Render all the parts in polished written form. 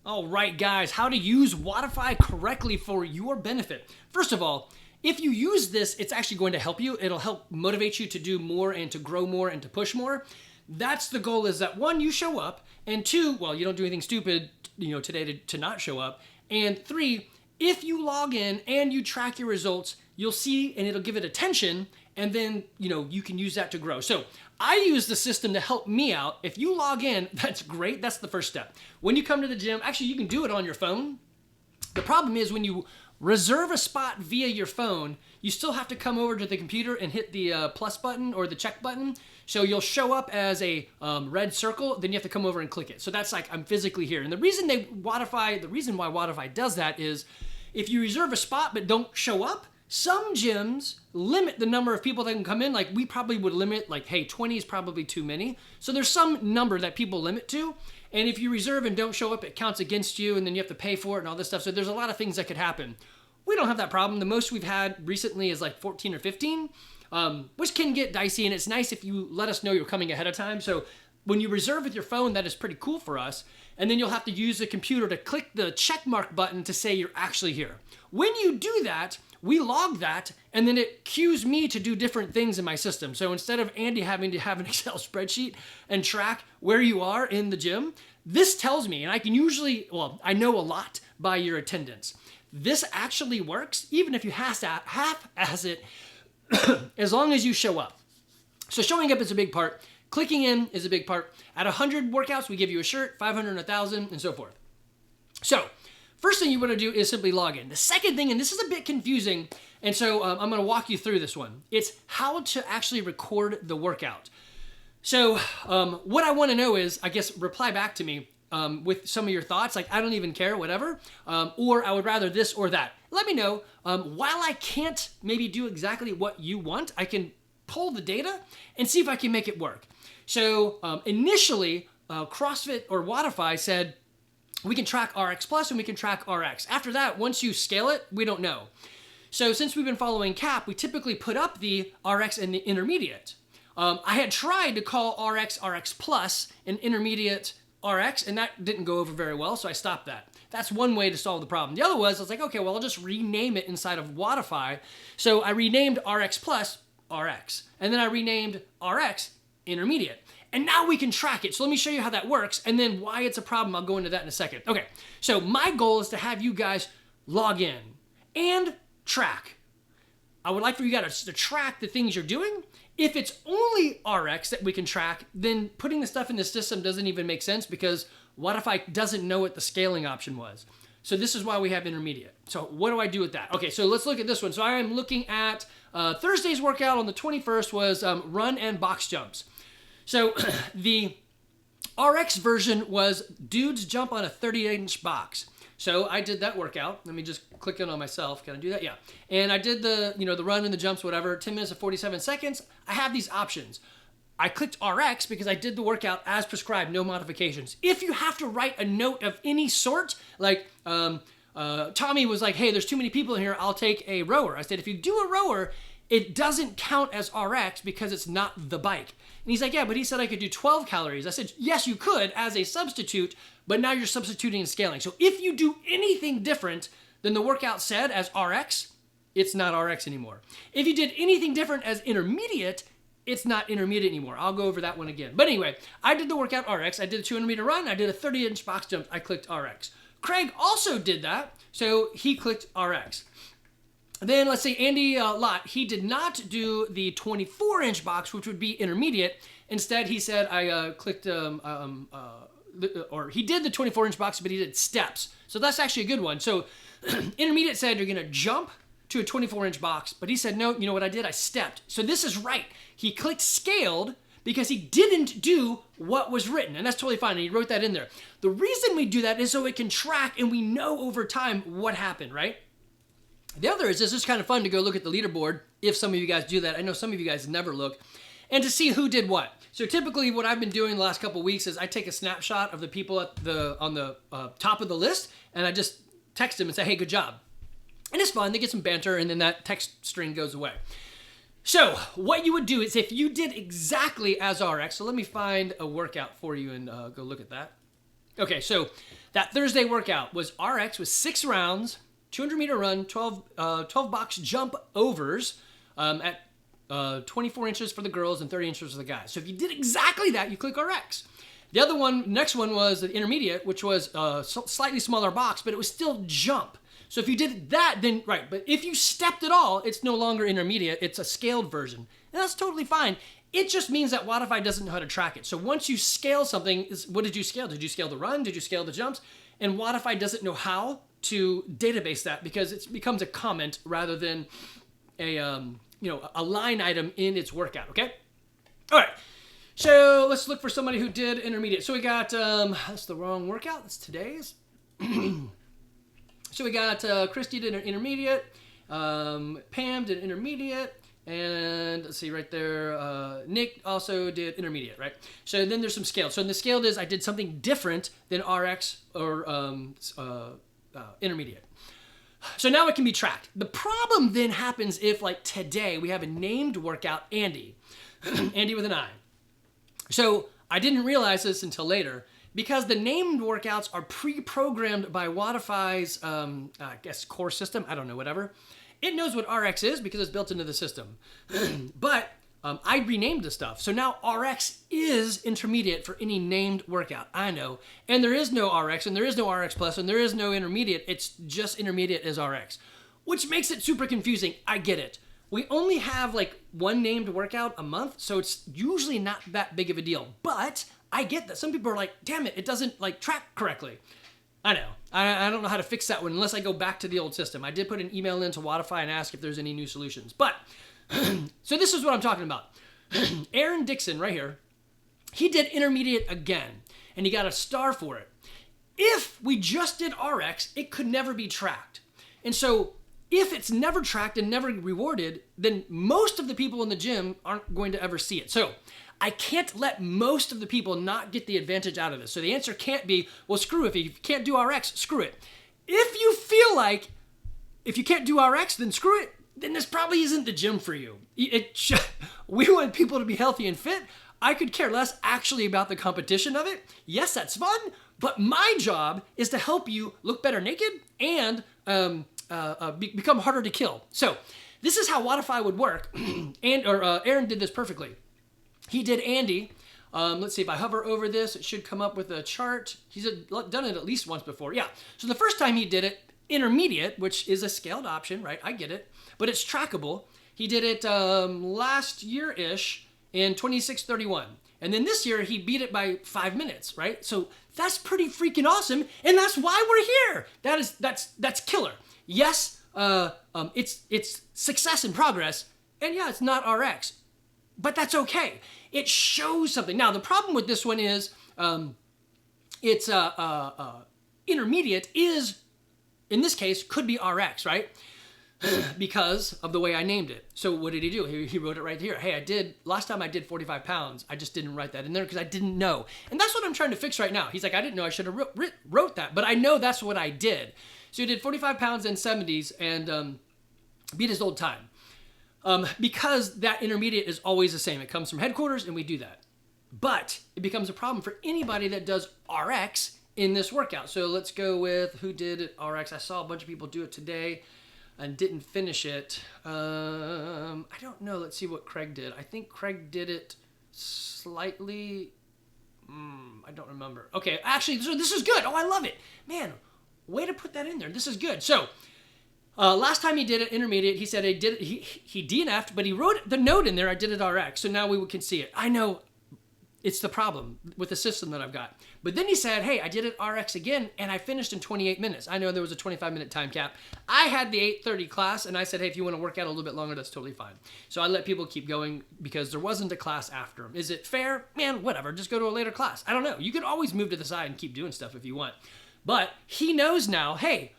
All right, guys, how to use Wodify correctly for your benefit. First of all, if you use this, it's actually going to help you. It'll help motivate you to do more and to grow more and to push more. That's the goal, is that one, you show up, and two, well, you don't do anything stupid, today to not show up, and three, if you log in and you track your results, you'll see and it'll give it attention, and then, you can use that to grow. So I use the system to help me out. If you log in, that's great. That's the first step. When you come to the gym, actually, you can do it on your phone. The problem is when you reserve a spot via your phone, you still have to come over to the computer and hit the plus button or the check button. So you'll show up as a red circle, then you have to come over and click it. So that's like, I'm physically here. And the reason why Wodify does that is if you reserve a spot but don't show up, some gyms limit the number of people that can come in. Like we probably would limit like, hey, 20 is probably too many. So there's some number that people limit to. And if you reserve and don't show up, it counts against you and then you have to pay for it and all this stuff. So there's a lot of things that could happen. We don't have that problem. The most we've had recently is like 14 or 15, which can get dicey. And it's nice if you let us know you're coming ahead of time. So when you reserve with your phone, that is pretty cool for us. And then you'll have to use the computer to click the check mark button to say you're actually here. When you do that, we log that, and then it cues me to do different things in my system. So instead of Andy having to have an Excel spreadsheet and track where you are in the gym, this tells me, and I can usually, I know a lot by your attendance. This actually works, even if you half-ass it, as long as you show up. So showing up is a big part. Clicking in is a big part. At 100 workouts, we give you a shirt, 500, 1,000, and so forth. So first thing you want to do is simply log in. The second thing, and this is a bit confusing, and so I'm going to walk you through this one. It's how to actually record the workout. So what I want to know is, I guess, reply back to me with some of your thoughts, like I don't even care, whatever, or I would rather this or that. Let me know. While I can't maybe do exactly what you want, I can pull the data and see if I can make it work. So initially, CrossFit or Wodify said, we can track RX Plus and we can track RX. After that, once you scale it, we don't know. So since we've been following CAP, we typically put up the RX and the intermediate. I had tried to call RX Plus and intermediate RX, and that didn't go over very well, so I stopped that. That's one way to solve the problem. The other was, I was like, okay, well, I'll just rename it inside of Wodify. So I renamed RX Plus RX, and then I renamed RX intermediate. And now we can track it. So let me show you how that works and then why it's a problem. I'll go into that in a second. Okay, so my goal is to have you guys log in and track. I would like for you guys to track the things you're doing. If it's only RX that we can track, then putting the stuff in the system doesn't even make sense because Wodify doesn't know what the scaling option was. So this is why we have intermediate. So what do I do with that? Okay, so let's look at this one. So I am looking at Thursday's workout on the 21st was run and box jumps. So the RX version was dudes jump on a 38-inch box. So I did that workout. Let me just click in on myself. Can I do that? Yeah. And I did the, the run and the jumps, whatever, 10 minutes and 47 seconds. I have these options. I clicked RX because I did the workout as prescribed, no modifications. If you have to write a note of any sort, like Tommy was like, hey, there's too many people in here, I'll take a rower. I said, if you do a rower, it doesn't count as RX because it's not the bike. And he's like, yeah, but he said I could do 12 calories. I said, yes, you could as a substitute, but now you're substituting and scaling. So if you do anything different than the workout said as RX, it's not RX anymore. If you did anything different as intermediate, it's not intermediate anymore. I'll go over that one again. But anyway, I did the workout RX. I did a 200-meter run. I did a 30-inch box jump. I clicked RX. Craig also did that, so he clicked RX. Then let's say Andy Lott, he did not do the 24-inch box, which would be intermediate. Instead, he said I clicked, or he did the 24-inch box, but he did steps. So that's actually a good one. So intermediate said you're gonna jump to a 24-inch box, but he said, no, you know what I did? I stepped. So this is right. He clicked scaled because he didn't do what was written, and that's totally fine, and he wrote that in there. The reason we do that is so it can track and we know over time what happened, right? The other is, it's just kind of fun to go look at the leaderboard, if some of you guys do that. I know some of you guys never look, and to see who did what. So typically what I've been doing the last couple of weeks is I take a snapshot of the people on the top of the list, and I just text them and say, hey, good job. And it's fun, they get some banter, and then that text string goes away. So what you would do is if you did exactly as RX, so let me find a workout for you and go look at that. Okay, so that Thursday workout was RX with 6 rounds, 200-meter run, 12 box jump overs at 24 inches for the girls and 30 inches for the guys. So if you did exactly that, you click RX. The other one, next one was the intermediate, which was a slightly smaller box, but it was still jump. So if you did that, then right. But if you stepped at all, it's no longer intermediate. It's a scaled version. And that's totally fine. It just means that Wodify doesn't know how to track it. So once you scale something, what did you scale? Did you scale the run? Did you scale the jumps? And Wodify doesn't know how to database that because it becomes a comment rather than a line item in its workout. Okay. All right. So let's look for somebody who did intermediate. So we got that's the wrong workout. That's today's. So we got Christy did an intermediate, Pam did intermediate, and let's see right there, Nick also did intermediate, right? So then there's some scale. So in the scaled is I did something different than RX or intermediate. So now it can be tracked. The problem then happens if, like today, we have a named workout, Andy, Andy with an I. So I didn't realize this until later. Because the named workouts are pre-programmed by Wodify's, I guess, core system. I don't know, whatever. It knows what RX is because it's built into the system. But I renamed the stuff. So now RX is intermediate for any named workout. I know. And there is no RX, and there is no RX Plus, and there is no intermediate. It's just intermediate as RX, which makes it super confusing. I get it. We only have like one named workout a month, so it's usually not that big of a deal. But I get that. Some people are like, damn it doesn't like track correctly. I know. I don't know how to fix that one unless I go back to the old system. I did put an email into Wodify and ask if there's any new solutions. But, so this is what I'm talking about. Aaron Dixon right here, he did intermediate again, and he got a star for it. If we just did RX, it could never be tracked. And so if it's never tracked and never rewarded, then most of the people in the gym aren't going to ever see it. So I can't let most of the people not get the advantage out of this. So the answer can't be, well, screw it. If you can't do RX, screw it. If you feel like if you can't do RX, then screw it, then this probably isn't the gym for you. We want people to be healthy and fit. I could care less actually about the competition of it. Yes, that's fun, but my job is to help you look better naked and become harder to kill. So this is how Wodify would work. Aaron did this perfectly. He did Andy. Let's see, if I hover over this, it should come up with a chart. He's done it at least once before. Yeah. So the first time he did it, intermediate, which is a scaled option, right? I get it. But it's trackable. He did it last year-ish in 26:31. And then this year, he beat it by 5 minutes, right? So that's pretty freaking awesome. And that's why we're here. That's killer. Yes, it's success and progress. And yeah, it's not RX. But that's okay. It shows something. Now, the problem with this one is it's intermediate is, in this case, could be RX, right? Because of the way I named it. So what did he do? He wrote it right here. Hey, last time I did 45 pounds. I just didn't write that in there because I didn't know. And that's what I'm trying to fix right now. He's like, I didn't know I should have wrote that, but I know that's what I did. So he did 45 pounds and 70s and beat his old time. Because that intermediate is always the same. It comes from headquarters and we do that. But it becomes a problem for anybody that does RX in this workout. So let's go with who did RX. I saw a bunch of people do it today and didn't finish it. I don't know. Let's see what Craig did. I think Craig did it slightly. I don't remember. Okay, actually, so this is good. Oh, I love it. Man, way to put that in there. This is good. So last time he did it, intermediate, he said he DNF'd, but he wrote the note in there, I did it RX, so now we can see it. I know it's the problem with the system that I've got. But then he said, hey, I did it RX again, and I finished in 28 minutes. I know there was a 25-minute time cap. I had the 8:30 class, and I said, hey, if you want to work out a little bit longer, that's totally fine. So I let people keep going because there wasn't a class after him. Is it fair? Man, whatever. Just go to a later class. I don't know. You can always move to the side and keep doing stuff if you want. But he knows now, hey,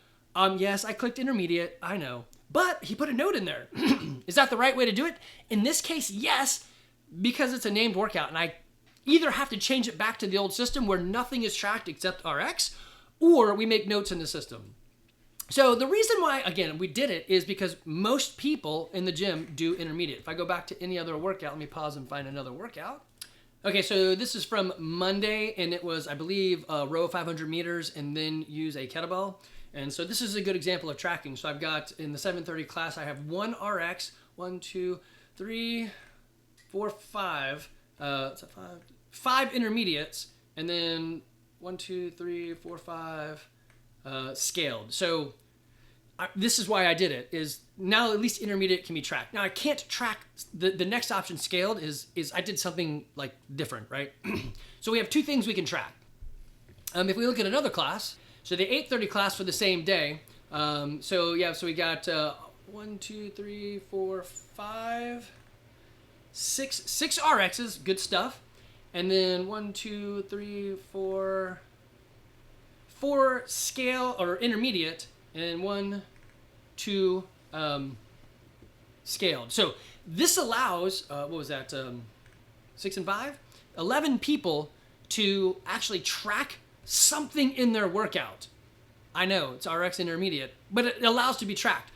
yes, I clicked intermediate, I know. But he put a note in there. Is that the right way to do it? In this case, yes, because it's a named workout, and I either have to change it back to the old system where nothing is tracked except RX, or we make notes in the system. So the reason why, again, we did it is because most people in the gym do intermediate. If I go back to any other workout, let me pause and find another workout. Okay, so this is from Monday, and it was, I believe, a row of 500 meters, and then use a kettlebell. And so this is a good example of tracking. So I've got, in the 7:30 class, I have one RX, 1, 2, 3, 4, 5, five intermediates, and then 1, 2, 3, 4, 5 scaled. So this is why I did it, is now at least intermediate can be tracked. Now I can't track, the next option scaled is I did something like different, right? So we have two things we can track. If we look at another class, so the 8:30 class for the same day, so we got 1, 2, 3, 4, 5, 6 RXs, good stuff. And then 1, 2, 3, 4 scale or intermediate, and 1, 2 scaled. So this allows, what was that, 6 and 5? 11 people to actually track something in their workout. I know, it's RX intermediate, but it allows to be tracked.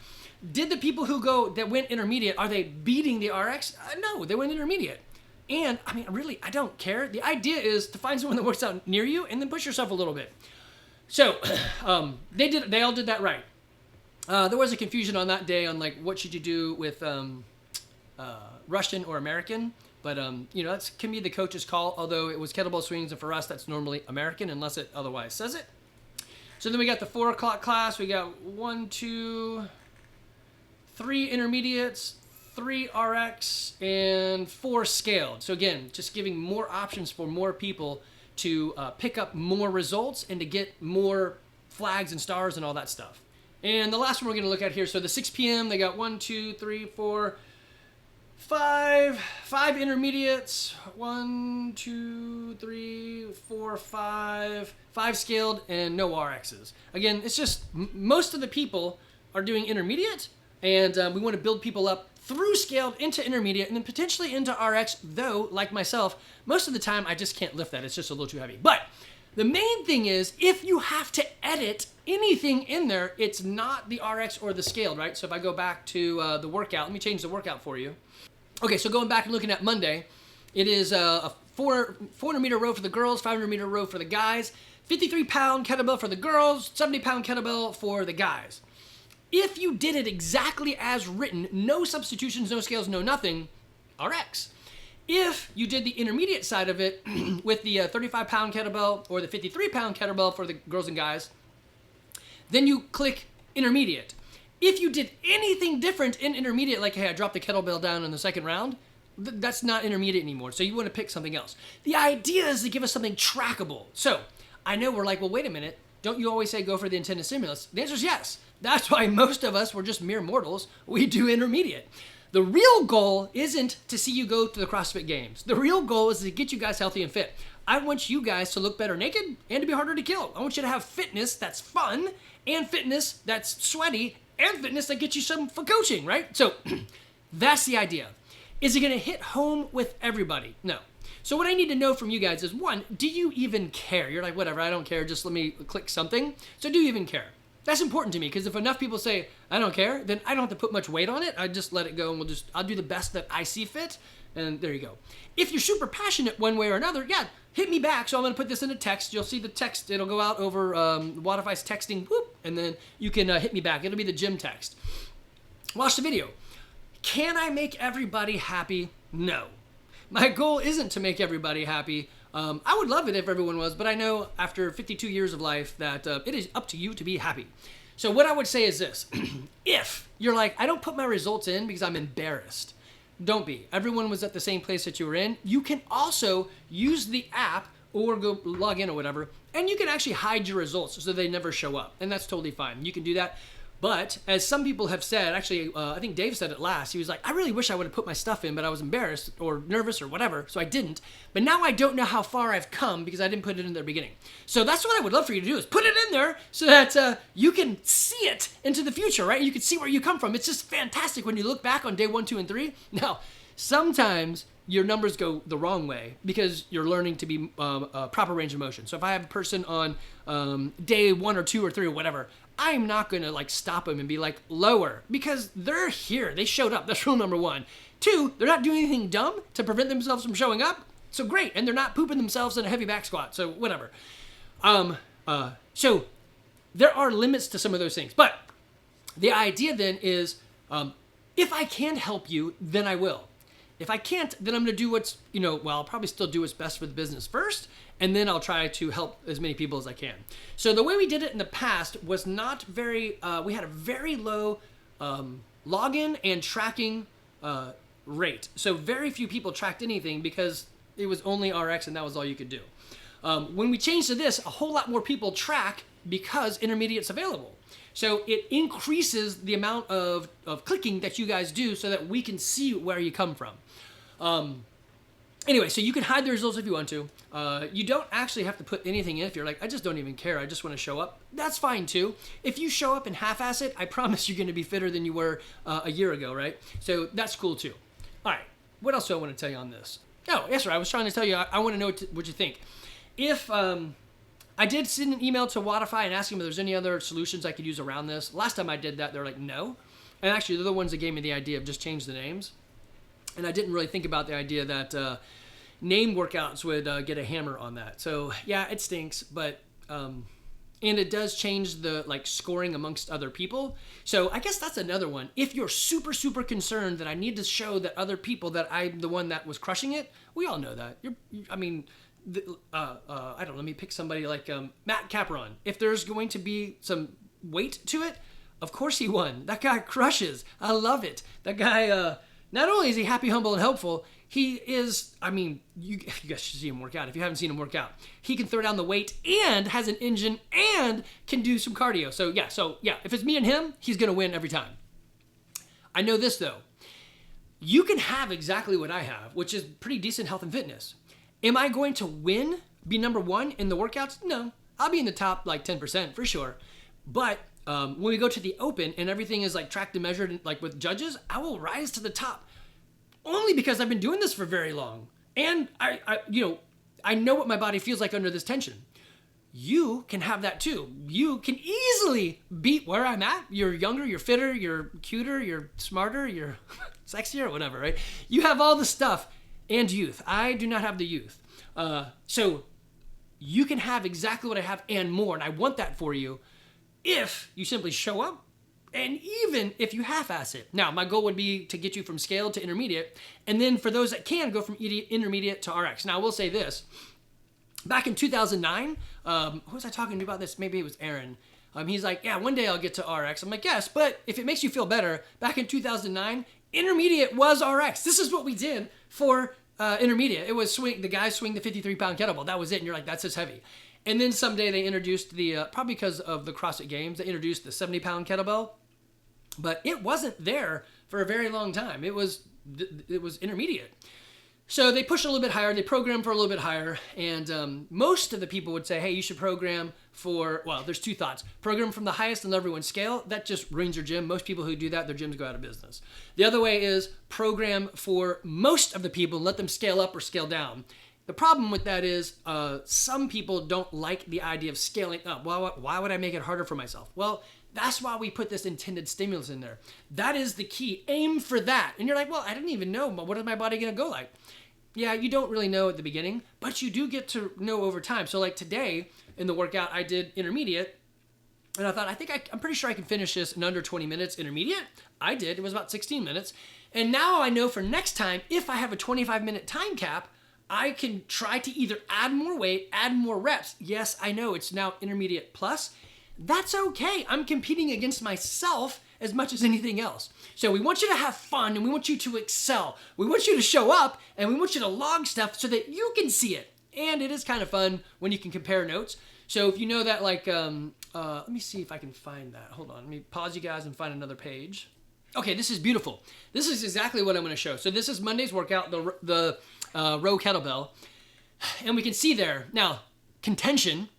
Did the people that went intermediate, are they beating the RX? No, they went intermediate. And, I mean, really, I don't care. The idea is to find someone that works out near you and then push yourself a little bit. So, they all did that right. There was a confusion on that day on, like, what should you do with Russian or American. But, that can be the coach's call, although it was kettlebell swings, and for us, that's normally American, unless it otherwise says it. So then we got the 4 o'clock class. We got 1, 2, 3 intermediates, 3 RX, and 4 scaled. So again, just giving more options for more people to pick up more results and to get more flags and stars and all that stuff. And the last one we're going to look at here, so the 6 p.m., they got 1, 2, 3, 4, 5 intermediates, 1, 2, 3, 4, 5 scaled, and no RXs. Again, it's just most of the people are doing intermediate, and we want to build people up through scaled into intermediate and then potentially into RX, though, like myself, most of the time I just can't lift that. It's just a little too heavy. But the main thing is, if you have to edit anything in there, it's not the RX or the scaled, right? So if I go back to the workout, let me change the workout for you. Okay, so going back and looking at Monday, it is a 400 meter row for the girls, 500 meter row for the guys, 53-pound kettlebell for the girls, 70-pound kettlebell for the guys. If you did it exactly as written, no substitutions, no scales, no nothing, RX. If you did the intermediate side of it with the 35-pound kettlebell or the 53-pound kettlebell for the girls and guys, then you click intermediate. If you did anything different in intermediate, like, hey, I dropped the kettlebell down in the second round, that's not intermediate anymore. So you want to pick something else. The idea is to give us something trackable. So I know we're like, well, wait a minute. Don't you always say go for the intended stimulus? The answer is yes. That's why most of us, we're just mere mortals. We do intermediate. The real goal isn't to see you go to the CrossFit Games. The real goal is to get you guys healthy and fit. I want you guys to look better naked and to be harder to kill. I want you to have fitness that's fun and fitness that's sweaty and fitness that gets you some for coaching, right? So that's the idea. Is it going to hit home with everybody? No. So what I need to know from you guys is, one, do you even care? You're like, whatever, I don't care. Just let me click something. So do you even care? That's important to me, because if enough people say, I don't care, then I don't have to put much weight on it. I just let it go, and I'll do the best that I see fit. And there you go. If you're super passionate one way or another, yeah, hit me back. So I'm going to put this in a text. You'll see the text. It'll go out over Wodify's texting, whoop, and then you can hit me back. It'll be the gym text. Watch the video. Can I make everybody happy? No. My goal isn't to make everybody happy. I would love it if everyone was, but I know after 52 years of life that it is up to you to be happy. So what I would say is this. If you're like, I don't put my results in because I'm embarrassed, don't be. Everyone was at the same place that you were in. You can also use the app or go log in or whatever, and you can actually hide your results so they never show up, and that's totally fine. You can do that. But as some people have said, actually, I think Dave said it last, he was like, I really wish I would have put my stuff in, but I was embarrassed or nervous or whatever, so I didn't. But now I don't know how far I've come because I didn't put it in the beginning. So that's what I would love for you to do, is put it in there so that you can see it into the future, right? You can see where you come from. It's just fantastic when you look back on day 1, 2, and 3. Now, sometimes your numbers go the wrong way because you're learning to be a proper range of motion. So if I have a person on day 1 or 2 or 3 or whatever, I'm not going to like stop them and be like lower, because they're here. They showed up. That's rule number 1. 2, they're not doing anything dumb to prevent themselves from showing up. So great, and they're not pooping themselves in a heavy back squat, so whatever. So there are limits to some of those things, but the idea then is, if I can help you, then I will. If I can't, then I'm going to do what's, I'll probably still do what's best for the business first, and then I'll try to help as many people as I can. So the way we did it in the past was not very, we had a very low login and tracking rate. So very few people tracked anything because it was only RX and that was all you could do. When we changed to this, a whole lot more people track because intermediate's available. So it increases the amount of clicking that you guys do so that we can see where you come from. Anyway, so you can hide the results if you want to. You don't actually have to put anything in if you're like, I just don't even care. I just want to show up. That's fine too. If you show up and half-ass it, I promise you're going to be fitter than you were a year ago, right? So that's cool too. All right, what else do I want to tell you on this? Oh, yes, sir. I was trying to tell you, I want to know what you think. If I did send an email to Wodify and ask them if there's any other solutions I could use around this. Last time I did that, they're like, no. And actually, they're the ones that gave me the idea of just change the names. And I didn't really think about the idea that name workouts would get a hammer on that. So yeah, it stinks, but and it does change the scoring amongst other people. So I guess that's another one. If you're super, super concerned that I need to show that other people that I'm the one that was crushing it, we all know that. I don't know, let me pick somebody like Matt Capron. If there's going to be some weight to it, of course he won. That guy crushes. I love it. That guy, not only is he happy, humble, and helpful, he is, you guys should see him work out. If you haven't seen him work out, he can throw down the weight and has an engine and can do some cardio. So yeah, if it's me and him, he's going to win every time. I know this though. You can have exactly what I have, which is pretty decent health and fitness. Am I going to win, be number one in the workouts? No. I'll be in the top 10% for sure. But when we go to the open and everything is tracked and measured with judges, I will rise to the top. Only because I've been doing this for very long. And I know what my body feels like under this tension. You can have that too. You can easily beat where I'm at. You're younger, you're fitter, you're cuter, you're smarter, you're sexier, whatever, right? You have all the stuff and youth. I do not have the youth. So you can have exactly what I have and more. And I want that for you if you simply show up. And even if you half-ass it. Now, my goal would be to get you from scale to intermediate. And then for those that can, go from intermediate to RX. Now, I will say this. Back in 2009, who was I talking to about this? Maybe it was Aaron. He's like, yeah, one day I'll get to RX. I'm like, yes, but if it makes you feel better, back in 2009, intermediate was RX. This is what we did for intermediate. It was the guys swing the 53-pound kettlebell. That was it. And you're like, that's just heavy. And then someday they introduced probably because of the CrossFit Games, they introduced the 70-pound kettlebell. But it wasn't there for a very long time. It was intermediate. So they pushed a little bit higher. They programmed for a little bit higher. And most of the people would say, hey, you should program for, well, there's two thoughts. Program from the highest and everyone scale. That just ruins your gym. Most people who do that, their gyms go out of business. The other way is program for most of the people and let them scale up or scale down. The problem with that is some people don't like the idea of scaling up. Well, why would I make it harder for myself? Well, that's why we put this intended stimulus in there. That is the key. Aim for that. And you're like, well, I didn't even know. What is my body going to go like? Yeah, you don't really know at the beginning, but you do get to know over time. So today in the workout, I did intermediate. And I thought, I'm pretty sure I can finish this in under 20 minutes intermediate. I did. It was about 16 minutes. And now I know for next time, if I have a 25-minute time cap, I can try to either add more weight, add more reps. Yes, I know it's now intermediate plus. That's okay. I'm competing against myself as much as anything else. So we want you to have fun and we want you to excel. We want you to show up and we want you to log stuff so that you can see it. And it is kind of fun when you can compare notes. So if you know that let me see if I can find that. Hold on, let me pause you guys and find another page. Okay, this is beautiful. This is exactly what I'm gonna show. So this is Monday's workout, the row kettlebell. And we can see there, now, contention,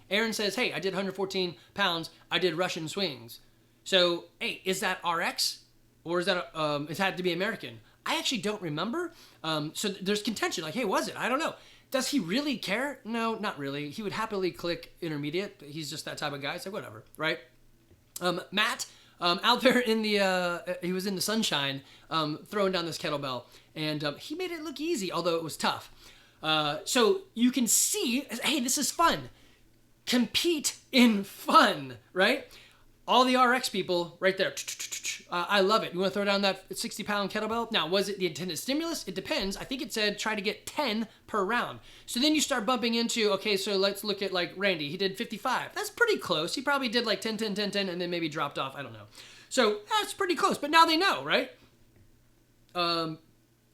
Aaron says, hey, I did 114 pounds. I did Russian swings. So, hey, is that RX? Or is that, it had to be American? I actually don't remember. So there's contention. Hey, was it? I don't know. Does he really care? No, not really. He would happily click intermediate. He's just that type of guy. So whatever, right? Matt, out there in he was in the sunshine, throwing down this kettlebell. And he made it look easy, although it was tough. So you can see, hey, this is fun. Compete in fun, right? All the RX people right there. I love it. You want to throw down that 60-pound kettlebell? Now, was it the intended stimulus? It depends. I think it said try to get 10 per round. So then you start bumping into, okay, so let's look at like Randy. He did 55. That's pretty close. He probably did like 10, 10, 10, 10, and then maybe dropped off. I don't know. So that's pretty close. But now they know, right?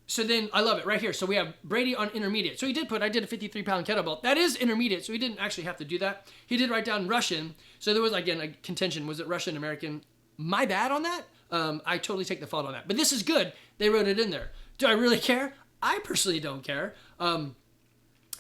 So then I love it right here. So we have Brady on intermediate. So he did I did a 53-pound kettlebell. That is intermediate, so he didn't actually have to do that. He did write down Russian. So there was, again, a contention. Was it Russian, American? My bad on that. I totally take the fault on that. But this is good. They wrote it in there. Do I really care? I personally don't care. And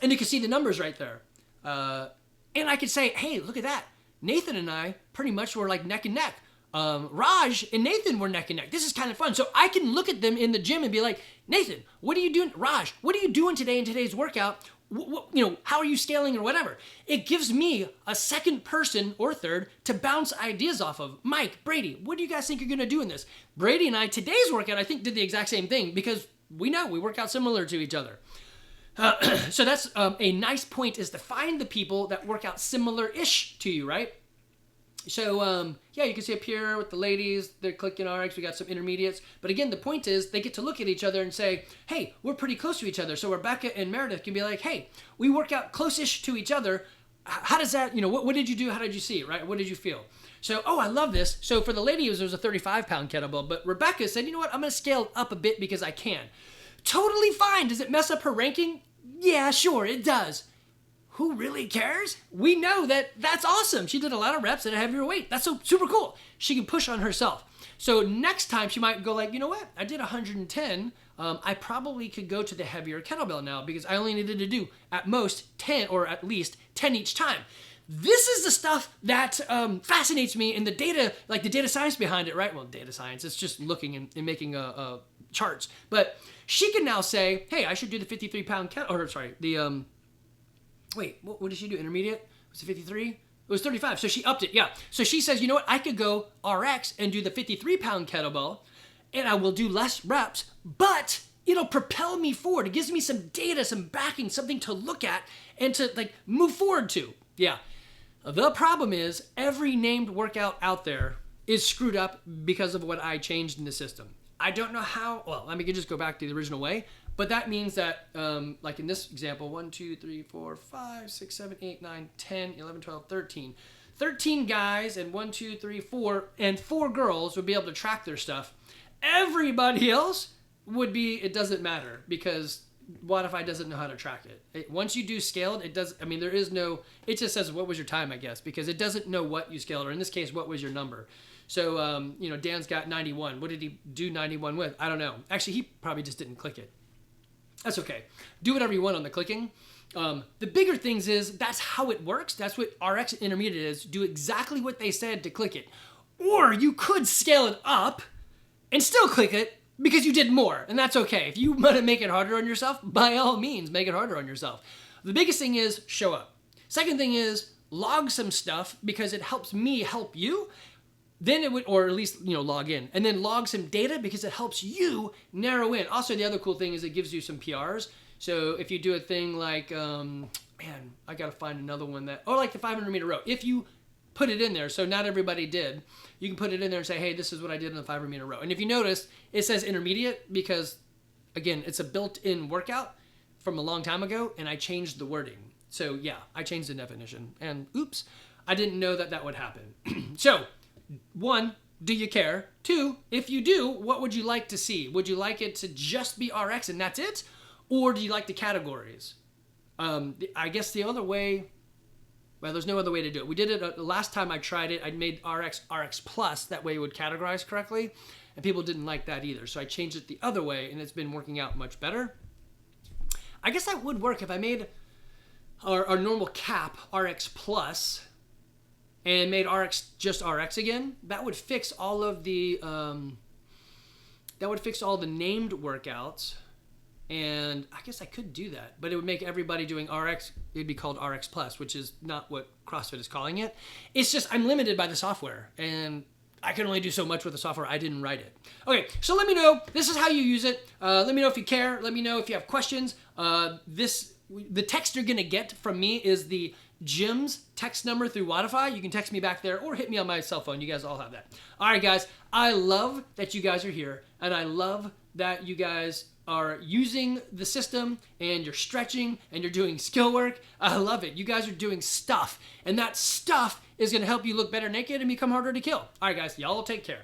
you can see the numbers right there. And I could say, hey, look at that. Nathan and I pretty much were like neck and neck. Raj and Nathan were neck and neck. This is kind of fun. So I can look at them in the gym and be like, Nathan, what are you doing? Raj, what are you doing today in today's workout? How are you scaling or whatever? It gives me a second person or third to bounce ideas off of. Mike, Brady, what do you guys think you're going to do in this? Brady and I, today's workout, I think did the exact same thing because we know we work out similar to each other. So that's a nice point, is to find the people that work out similar-ish to you, right? So, yeah, you can see up here with the ladies, they're clicking RX, we got some intermediates. But again, the point is they get to look at each other and say, hey, we're pretty close to each other. So Rebecca and Meredith can be like, hey, we work out close-ish to each other. How does that, what did you do? How did you see it, right? What did you feel? So, I love this. So for the ladies, it was a 35-pound kettlebell. But Rebecca said, you know what, I'm going to scale up a bit because I can. Totally fine. Does it mess up her ranking? Yeah, sure, it does. Who really cares? We know that that's awesome. She did a lot of reps at a heavier weight. That's so super cool. She can push on herself. So next time she might go like, you know what? I did 110. I probably could go to the heavier kettlebell now because I only needed to do at most 10 or at least 10 each time. This is the stuff that fascinates me in the data, like the data science behind it, right? Well, data science, it's just looking and making charts. But she can now say, hey, I should do the 53-pound wait, what did she do? Intermediate? Was it 53? It was 35. So she upped it, yeah. So she says, you know what? I could go RX and do the 53-pound kettlebell, and I will do less reps, but it'll propel me forward. It gives me some data, some backing, something to look at and to like move forward to. Yeah. The problem is every named workout out there is screwed up because of what I changed in the system. I don't know how. Well, let me just go back to the original way. But that means that, like in this example, 1, 2, 3, 4, 5, 6, 7, 8, 9, 10, 11, 12, 13. 13 guys and 1, 2, 3, 4, and 4 girls would be able to track their stuff. Everybody else would be, it doesn't matter because Wodify doesn't know how to track it. Once you do scaled, it does, there is no, it just says what was your time, I guess, because it doesn't know what you scaled, or in this case, what was your number. So, Dan's got 91. What did he do 91 with? I don't know. Actually, he probably just didn't click it. That's okay. Do whatever you want on the clicking. The bigger things is that's how it works. That's what RX intermediate is. Do exactly what they said to click it. Or you could scale it up and still click it because you did more. And that's okay. If you want to make it harder on yourself, by all means, make it harder on yourself. The biggest thing is show up. Second thing is log some stuff because it helps me help you. Then it would, or at least, log in. And then log some data because it helps you narrow in. Also, the other cool thing is it gives you some PRs. So if you do a thing like, I got to find another one like the 500-meter row. If you put it in there, so not everybody did, you can put it in there and say, hey, this is what I did in the 500-meter row. And if you notice, it says intermediate because, again, it's a built-in workout from a long time ago, and I changed the wording. So, yeah, I changed the definition. And, oops, I didn't know that would happen. So, 1, do you care? 2, if you do, what would you like to see? Would you like it to just be RX and that's it? Or do you like the categories? I guess the other way, well, there's no other way to do it. We did it last time I tried it. I made RX plus. That way it would categorize correctly. And people didn't like that either. So I changed it the other way and it's been working out much better. I guess that would work if I made our normal cap RX plus and made RX just RX again. That would fix all of the named workouts. And I guess I could do that, but it would make everybody doing RX, it'd be called RX plus, which is not what CrossFit is calling it. It's just I'm limited by the software and I can only do so much with the software. I didn't write it. Okay, so let me know. This is how you use it. Let me know if you care. Let me know if you have questions. This the text you're gonna get from me is the gym's text number through Wodify. You can text me back there or hit me on my cell phone. You guys all have that. All right, guys, I love that you guys are here, and I love that you guys are using the system and you're stretching and you're doing skill work. I love it. You guys are doing stuff, and that stuff is gonna help you look better naked and become harder to kill. All right, guys, y'all take care.